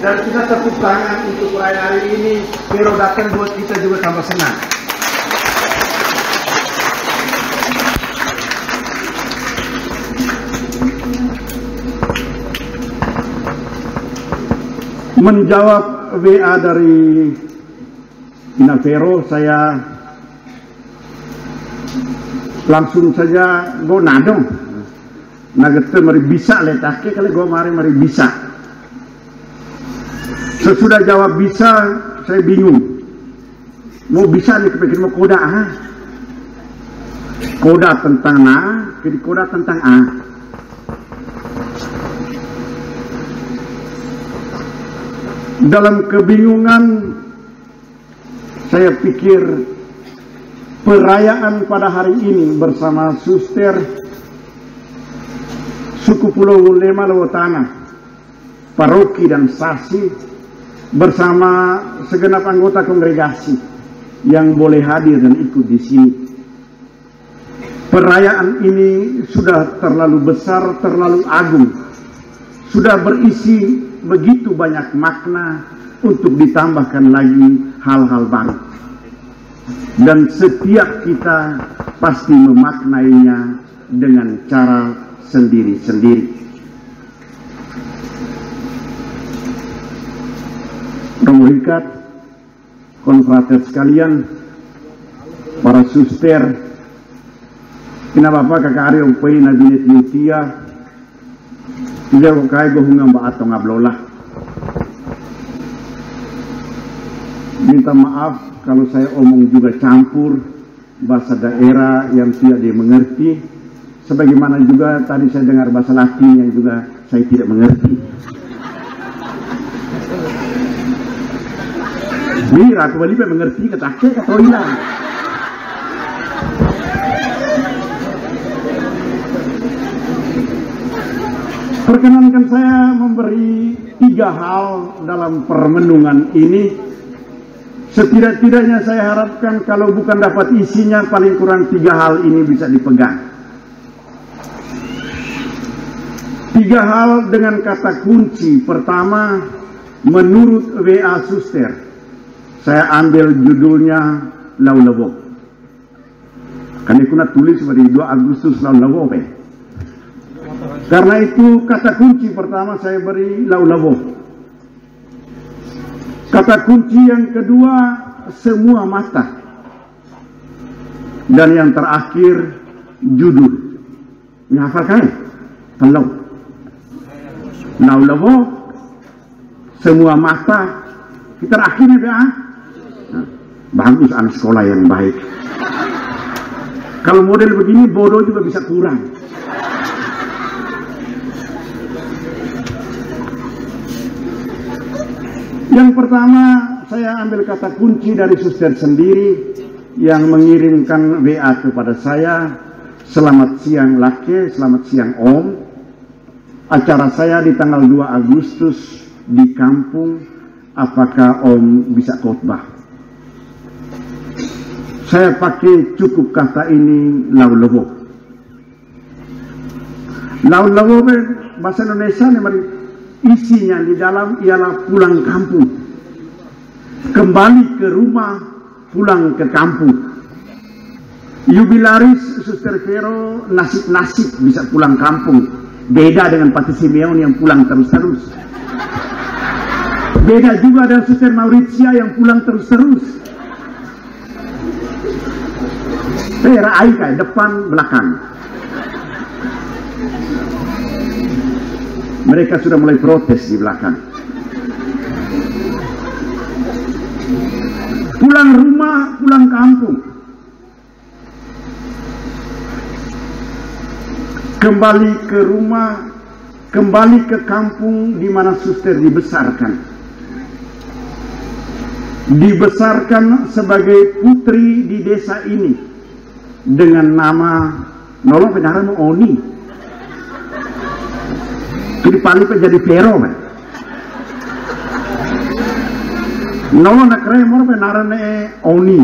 dan kita tepuk tangan untuk perayaan hari ini. Vero datang buat kita juga tambah senang. Menjawab WA dari Ina Vero, saya langsung saja go nadong. Nagete mari bisa letake kali go mari bisa. Sesudah jawab bisa, saya bingung. Mau bisa nih kepikir mau koda koda tentang jadi koda tentang Dalam kebingungan, saya pikir perayaan pada hari ini bersama suster suku Pulau Lema Lewotana, paroki dan sasi, bersama segenap anggota kongregasi yang boleh hadir dan ikut di sini. Perayaan ini sudah terlalu besar, terlalu agung, sudah berisi begitu banyak makna untuk ditambahkan lagi hal-hal baru. Dan setiap kita pasti memaknainya dengan cara sendiri-sendiri. Romo Hikat, konfrater sekalian, para suster, kina bapak kakak Ari Umpay Nabinet Yutia, tidak kaya gohungan ba atong ablola. Minta maaf kalau saya omong juga campur bahasa daerah yang tidak dimengerti, sebagaimana juga tadi saya dengar bahasa Latin yang juga saya tidak mengerti. Mira, aku balik mengerti kata hilang. Perkenankan saya memberi 3 hal dalam permenungan ini. Setidak-tidaknya saya harapkan kalau bukan dapat isinya, paling kurang 3 hal ini bisa dipegang. 3 hal dengan kata kunci. Pertama, menurut WA suster, saya ambil judulnya Laulawo. Kan aku nak tulis pada 2 Agustus Laulawo. Karena itu kata kunci pertama saya beri Laulawo. Kata kunci yang kedua, semua mata. Dan yang terakhir, judul. Menghafal kan? Kalau Laulawo, semua mata. Kita terakhirnya ya. Bagus anak sekolah yang baik. Kalau model begini bodoh juga bisa kurang. Yang pertama, saya ambil kata kunci dari suster sendiri yang mengirimkan WA kepada saya. Selamat siang Lake, selamat siang Om. Acara saya di tanggal 2 Agustus di kampung. Apakah Om bisa khotbah? Saya pakai cukup kata ini Laulawo. Laulawo bahasa Indonesia isinya di dalam ialah pulang kampung. Kembali ke rumah, pulang ke kampung. Jubilaris Suster Vero nasib-nasib bisa pulang kampung. Beda dengan Pati Simeon yang pulang terus-terus. Beda juga dengan Suster Mauritia yang pulang terus-terus. Vera Aika depan belakang. Mereka sudah mulai protes di belakang. Pulang rumah, pulang kampung. Kembali ke rumah, kembali ke kampung di mana suster dibesarkan. Dibesarkan sebagai putri di desa ini dengan nama nolong penjara Oni. Jadi paling jadi Vero, nolong nak remor penarane Oni.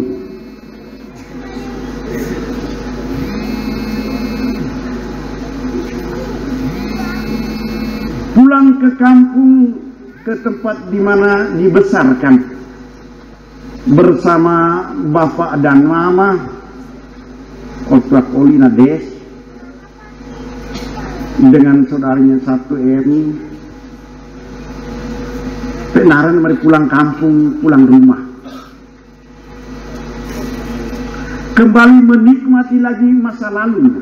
Pulang ke kampung ke tempat di mana dibesarkan bersama bapak dan mama, Otra Kolina Des, dengan saudaranya satu Emi. Penaran mereka pulang kampung, pulang rumah, kembali menikmati lagi masa lalu,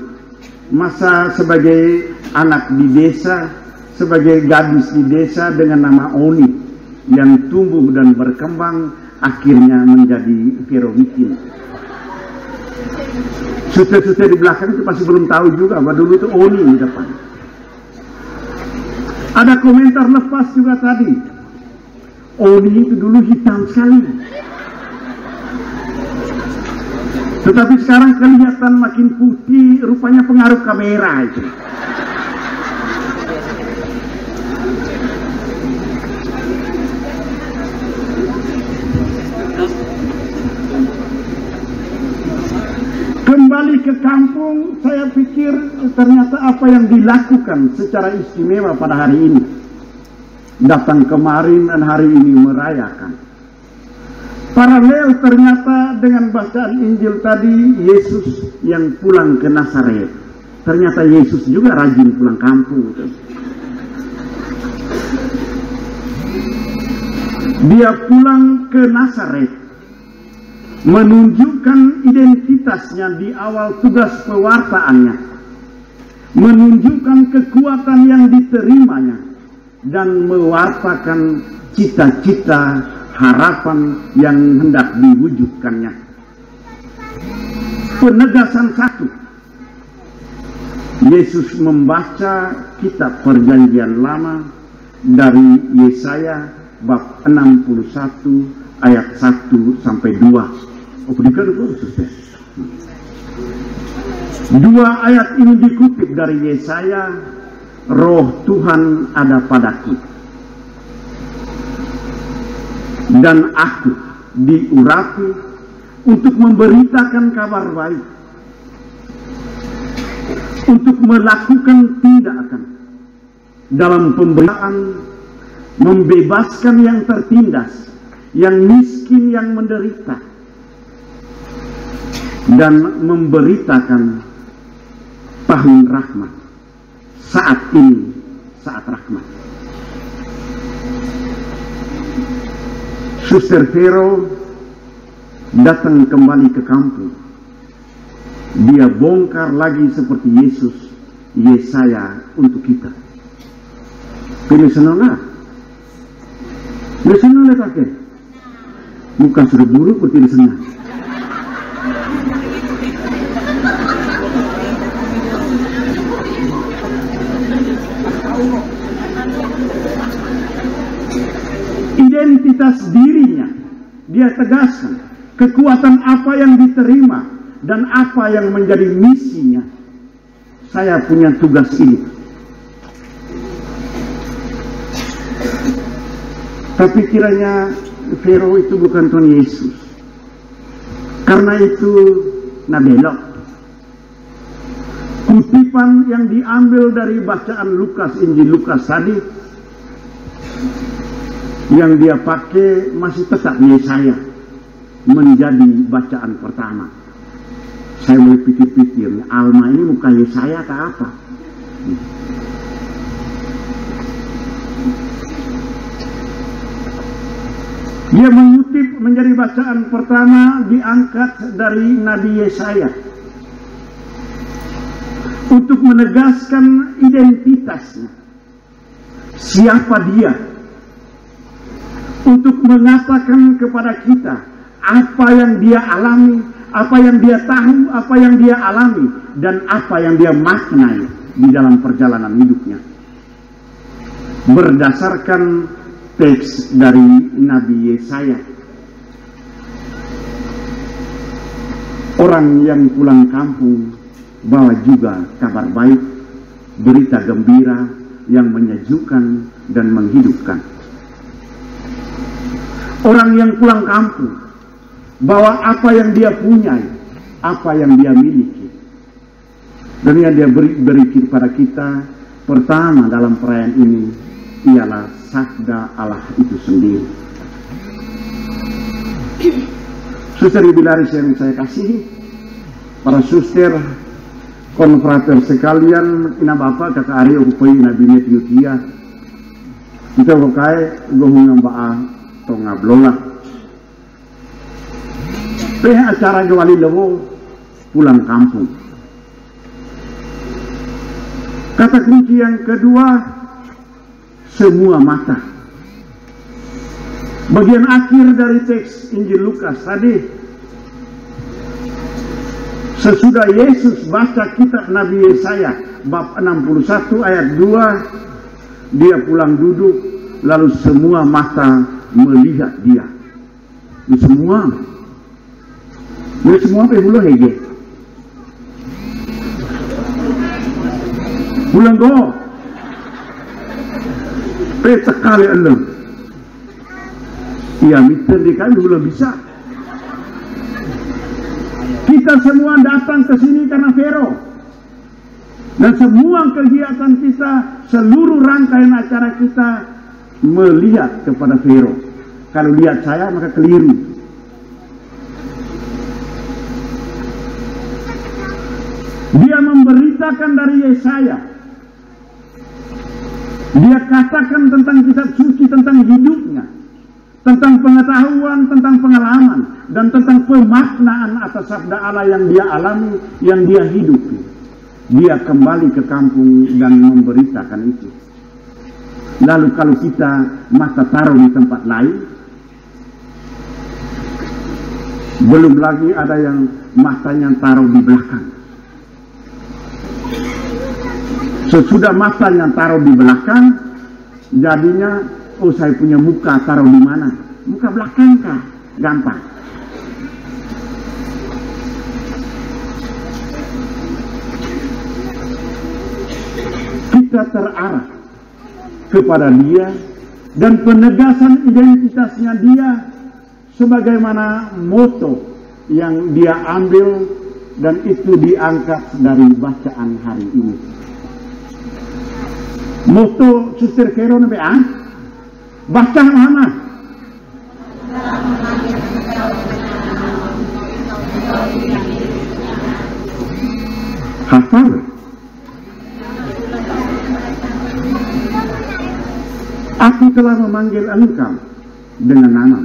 masa sebagai anak di desa, sebagai gadis di desa dengan nama Oni, yang tumbuh dan berkembang akhirnya menjadi Vero Wikin. Suster-suster di belakang itu pasti belum tahu juga bahwa dulu itu Oni di depan. Ada komentar lepas juga tadi, Oni itu dulu hitam sekali, tetapi sekarang kelihatan makin putih, rupanya pengaruh kamera itu. Kembali ke kampung, saya pikir ternyata apa yang dilakukan secara istimewa pada hari ini, datang kemarin dan hari ini merayakan. Paralel ternyata dengan bacaan Injil tadi, Yesus yang pulang ke Nazaret. Ternyata Yesus juga rajin pulang kampung. Dia pulang ke Nazaret, menunjukkan identitasnya di awal tugas pewartaannya, menunjukkan kekuatan yang diterimanya, dan mewartakan cita-cita harapan yang hendak diwujudkannya. Penegasan satu, Yesus membaca kitab Perjanjian Lama dari Yesaya bab 61 ayat 1 sampai 2. Oh, bukan itu. Dua ayat ini dikutip dari Yesaya, Roh Tuhan ada padaku, dan aku diurapi untuk memberitakan kabar baik, untuk melakukan tindakan dalam pemberitaan, membebaskan yang tertindas, yang miskin, yang menderita, dan memberitakan tahun rahmat. Saat ini, saat rahmat. Suster Vero datang kembali ke kampung. Dia bongkar lagi seperti Yesus, Yesaya untuk kita. Pilih senang lah. Pilih senang lah kakek. Muka sudah buruk, pilih senang. Identitas dirinya dia tegaskan, kekuatan apa yang diterima dan apa yang menjadi misinya. Saya punya tugas ini. Tapi kiranya Vero itu bukan Tuhan Yesus, karena itu nabelok. Kutipan yang diambil dari bacaan Lukas, Injil Lukas tadi, yang dia pakai masih tetap Yesaya menjadi bacaan pertama. Saya mulai pikir-pikir, Alma ini muka Yesaya ke apa? Dia mengutip menjadi bacaan pertama, diangkat dari Nabi Yesaya untuk menegaskan identitasnya. Siapa dia? Untuk mengatakan kepada kita apa yang dia alami, apa yang dia tahu, apa yang dia alami, dan apa yang dia maknai di dalam perjalanan hidupnya. Berdasarkan teks dari Nabi Yesaya, orang yang pulang kampung bawa juga kabar baik, berita gembira yang menyejukkan dan menghidupkan. Orang yang pulang kampung bawa apa yang dia punya, apa yang dia miliki, dan yang dia beri kepada kita. Pertama dalam perayaan ini, ialah sabda Allah itu sendiri. Suster Ibilaris yang saya kasihi, para suster, konfrater sekalian, ina bapak kakak Ari upai Nabi Metiyutia, kita wakai gohungan ba'a atau ngablola. Acara Wali Lewo pulang kampung. Kata kunci yang kedua, semua mata. Bagian akhir dari teks Injil Lukas tadi, sesudah Yesus baca kitab Nabi Yesaya bab 61 ayat 2, dia pulang duduk, lalu semua mata melihat dia. Semua pebulu hege. Pulang go. Sekali elu. Iya, miter di kami belum bisa. Kita semua datang ke sini karena Vero. Dan semua kegiatan kita, seluruh rangkaian acara kita melihat kepada Vero. Kalau lihat saya maka keliru. Dia memberitakan dari Yesaya. Dia katakan tentang kitab suci, tentang hidupnya, tentang pengetahuan, tentang pengalaman, dan tentang pemaknaan atas sabda Allah yang dia alami, yang dia hidupi. Dia kembali ke kampung dan memberitakan itu. Lalu kalau kita mata taruh di tempat lain, belum lagi ada yang matanya taruh di belakang. Sesudah matanya taruh di belakang, jadinya, oh saya punya muka taruh di mana? Muka belakang kah? Gampang. Kita terarah kepada dia dan penegasan identitasnya dia sebagaimana moto yang dia ambil dan itu diangkat dari bacaan hari ini. Moto Suster Vero nabe baca mana? Hafal. Aku telah memanggil engkau dengan nama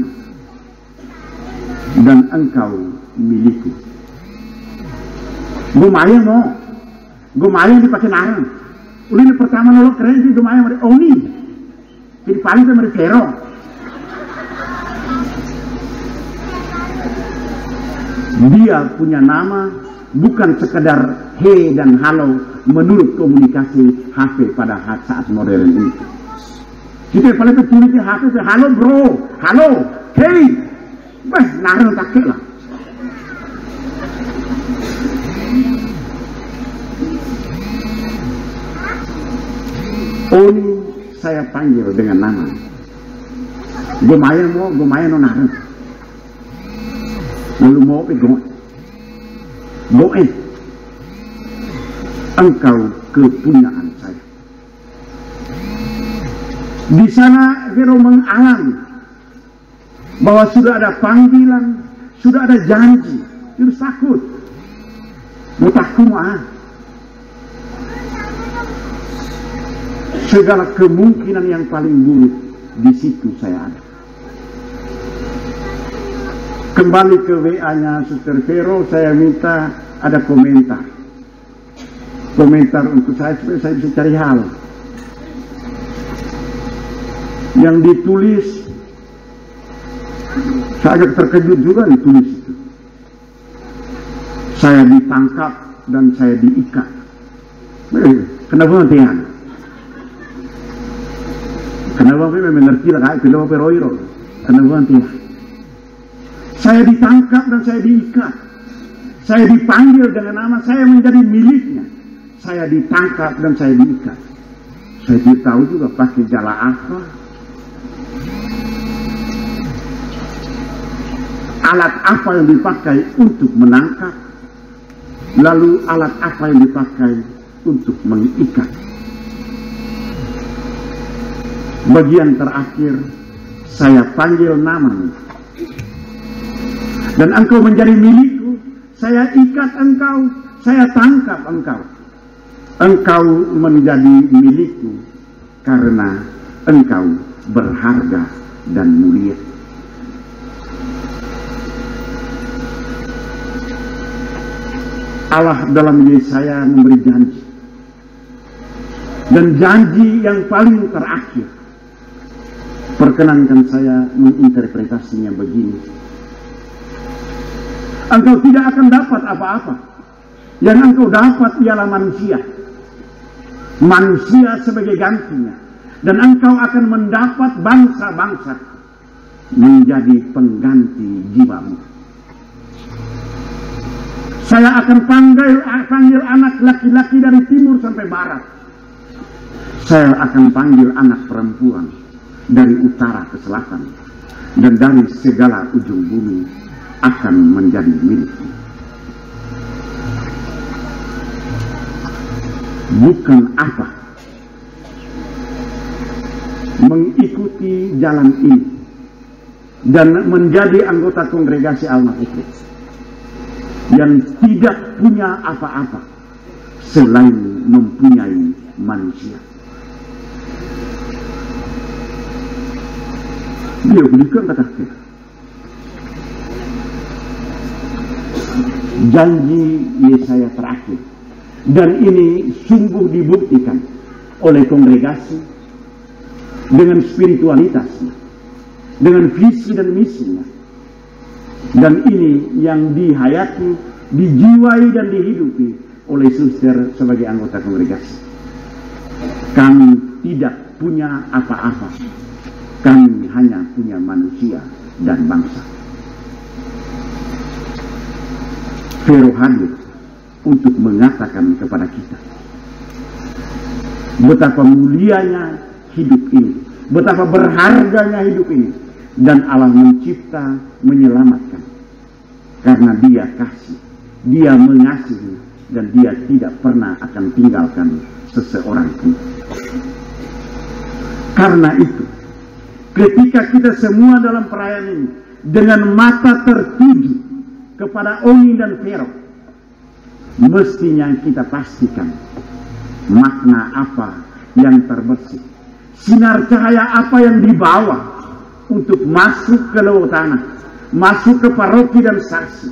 dan engkau milikku. Gumayan dipakai narang. Ulin pertama nolok keren sih gumayan dari Oni. Jadi paling dari Vero. Dia punya nama bukan sekedar he dan halo menurut komunikasi HP pada saat modern ini. Kita paling ketulisnya HP halo bro, halo, hey, narang kakek lah. Oni saya panggil dengan nama. Gumayan no narang. Lalu mau pergi goe. Engkau kepunyaan saya. Di sana Vero mengalami bahwa sudah ada panggilan, sudah ada janji. Itu takut. Mutaku segala kemungkinan yang paling buruk di situ saya ada. Kembali ke WA-nya Suster Vero, saya minta ada komentar untuk saya supaya saya bisa cari hal yang ditulis. Saya agak terkejut juga ditulis itu. Saya ditangkap dan saya diikat. Kenapa nantian? Kenapa mengerti lah? Kenapa peroiro? Kenapa nantian? Saya ditangkap dan saya diikat. Saya dipanggil dengan nama, saya menjadi miliknya. Saya ditangkap dan saya diikat. Saya tidak tahu juga pakai jala apa. Alat apa yang dipakai untuk menangkap. Lalu alat apa yang dipakai untuk mengikat. bagian terakhir, saya panggil namamu. Dan engkau menjadi milikku, saya ikat engkau, saya tangkap engkau. Engkau menjadi milikku karena engkau berharga dan mulia. Allah dalam Yesaya memberi janji. Dan janji yang paling terakhir, perkenankan saya menginterpretasinya begini. Engkau tidak akan dapat apa-apa. Yang engkau dapat ialah manusia. Manusia sebagai gantinya. Dan engkau akan mendapat bangsa-bangsa menjadi pengganti jiwamu. Saya akan panggil anak laki-laki dari timur sampai barat. Saya akan panggil anak perempuan dari utara ke selatan. Dan dari segala ujung bumi akan menjadi milikku. Bukan apa mengikuti jalan ini dan menjadi anggota kongregasi Alma itu yang tidak punya apa-apa selain mempunyai manusia. Beliau juga katakan janji Yesaya terakhir, dan ini sungguh dibuktikan oleh kongregasi dengan spiritualitasnya, dengan visi dan misinya. Dan ini yang dihayati, dijiwai dan dihidupi oleh suster sebagai anggota kongregasi. Kami tidak punya apa-apa. Kami hanya punya manusia dan bangsa. Vero hadir untuk mengatakan kepada kita betapa mulianya hidup ini, betapa berharganya hidup ini, dan Allah mencipta, menyelamatkan karena Dia kasih, Dia mengasihi, dan Dia tidak pernah akan tinggalkan seseorang pun. Karena itu, ketika kita semua dalam perayaan ini dengan mata tertuju kepada Oni dan Vero, mestinya kita pastikan makna apa yang terbersih, sinar cahaya apa yang dibawa untuk masuk ke lewat tanah, masuk ke paroki dan saksi,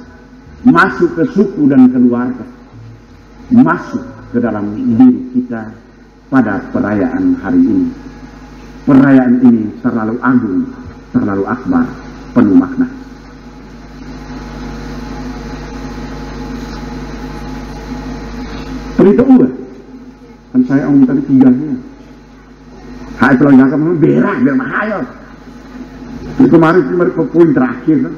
masuk ke suku dan keluarga, masuk ke dalam diri kita pada perayaan hari ini. Perayaan ini terlalu agung, terlalu akbar, penuh makna. Perito ulah, kan saya om tadi tiganya. Hai kalau nggak kamu berak, biar mahal. Kemarin ke poin terakhir, kan?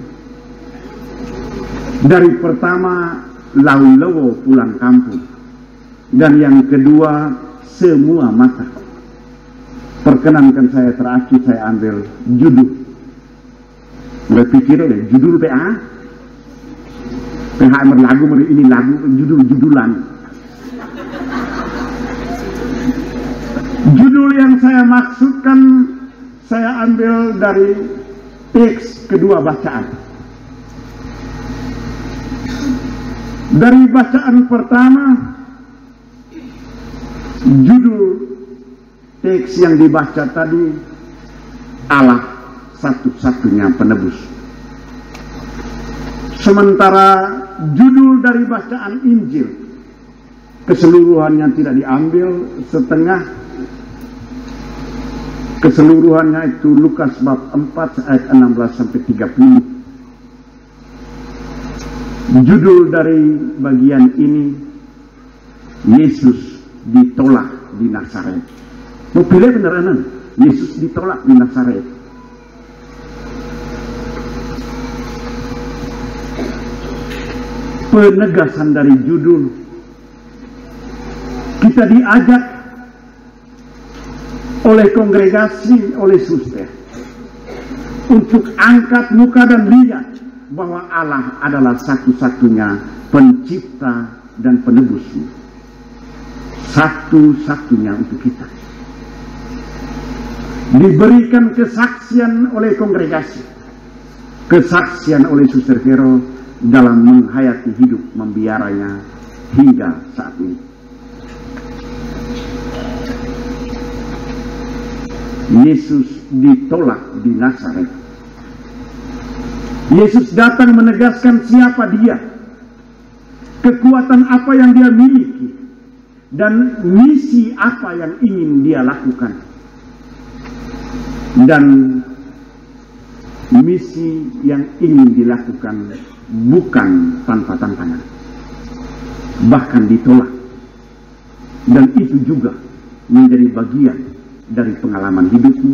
Dari pertama lau-lewo pulang kampung, dan yang kedua semua mata. Perkenankan saya terakhir saya ambil judul. Berpikir deh judul PA. PH lagu ini lagu judul-judulan. Judul yang saya maksudkan saya ambil dari teks kedua bacaan. Dari bacaan pertama, judul teks yang dibaca tadi, Allah satu-satunya penebus. Sementara judul dari bacaan Injil keseluruhannya tidak diambil, setengah keseluruhannya itu Lukas bab 4 ayat 16 sampai 30. Judul dari bagian ini, Yesus ditolak di Nazaret. Mau pilih beneran, Yesus ditolak di Nazaret. Penegasan dari judul, kita diajak oleh kongregasi, oleh suster, untuk angkat muka dan lihat bahwa Allah adalah satu-satunya pencipta dan penebusmu. Satu-satunya untuk kita. diberikan kesaksian oleh kongregasi, kesaksian oleh Suster Vero dalam menghayati hidup membiaranya hingga saat ini. Yesus ditolak di Nazaret. Yesus datang menegaskan siapa dia, kekuatan apa yang dia miliki, dan misi apa yang ingin dia lakukan. Dan misi yang ingin dilakukan bukan tanpa tantangan, bahkan ditolak. Dan itu juga menjadi bagian dari pengalaman hidupmu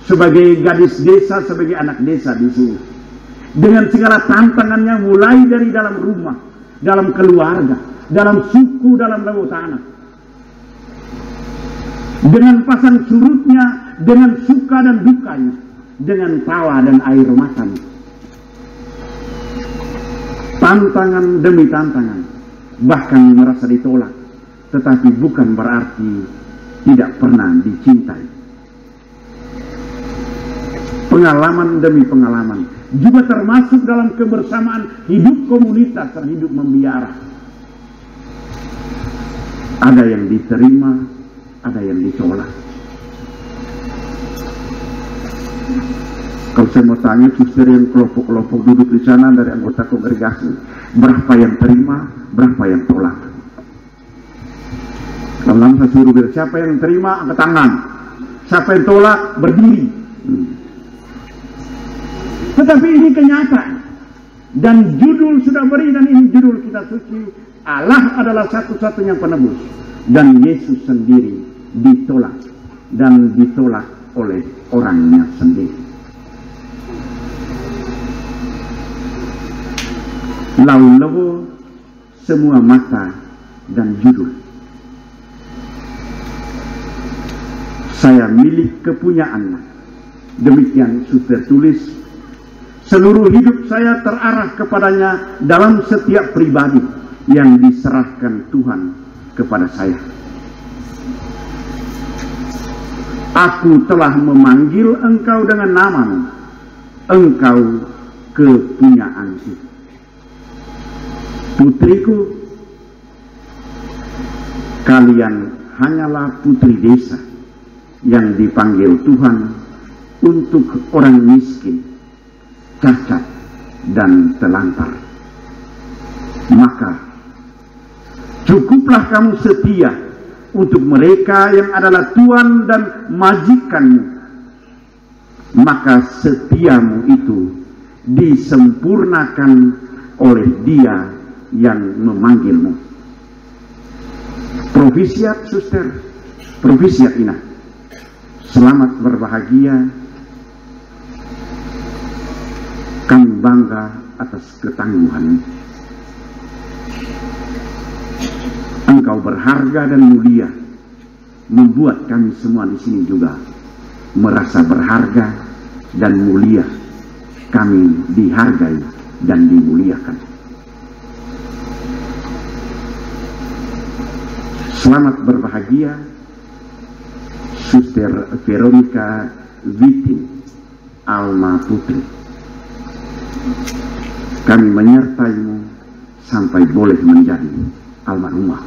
sebagai gadis desa, sebagai anak desa di sini, dengan segala tantangannya, mulai dari dalam rumah, dalam keluarga, dalam suku, dalam bawah tanah, dengan pasang surutnya, dengan suka dan dukanya, dengan tawa dan air matanya. Tantangan demi tantangan, bahkan merasa ditolak, tetapi bukan berarti tidak pernah dicintai. Pengalaman demi pengalaman, juga termasuk dalam kebersamaan hidup komunitas dan hidup membiara. Ada yang diterima, ada yang ditolak. Kalau saya mau tanya suster yang kelompok-kelompok duduk di sana dari anggota kongregasi, berapa yang terima, berapa yang tolak? Kalau saya suruh bilang, siapa yang terima angkat tangan, siapa yang tolak berdiri. Tetapi ini kenyataan, dan judul sudah beri, dan ini judul kita suci, Allah adalah satu-satunya penebus, dan Yesus sendiri ditolak, dan ditolak oleh orangnya sendiri. Lau-lau semua mata dan judul. Saya milik kepunyaannya. Demikian suster tulis. Seluruh hidup saya terarah kepadanya dalam setiap pribadi yang diserahkan Tuhan kepada saya. Aku telah memanggil engkau dengan namamu, engkau kepunyaanku. Putriku, kalian hanyalah putri desa yang dipanggil Tuhan untuk orang miskin, cacat, dan telantar. Maka cukuplah kamu setia untuk mereka yang adalah tuan dan majikanmu. Maka setiamu itu disempurnakan oleh Dia yang memanggilmu. Provisiat suster, provisiat Ina. Selamat berbahagia. Kami bangga atas ketangguhan. Engkau berharga dan mulia, membuat kami semua di sini juga merasa berharga dan mulia. Kami dihargai dan dimuliakan. Selamat berbahagia, Suster Veronica Witi Alma Putri. Kami menyertaimu sampai boleh menjadi almarhumah.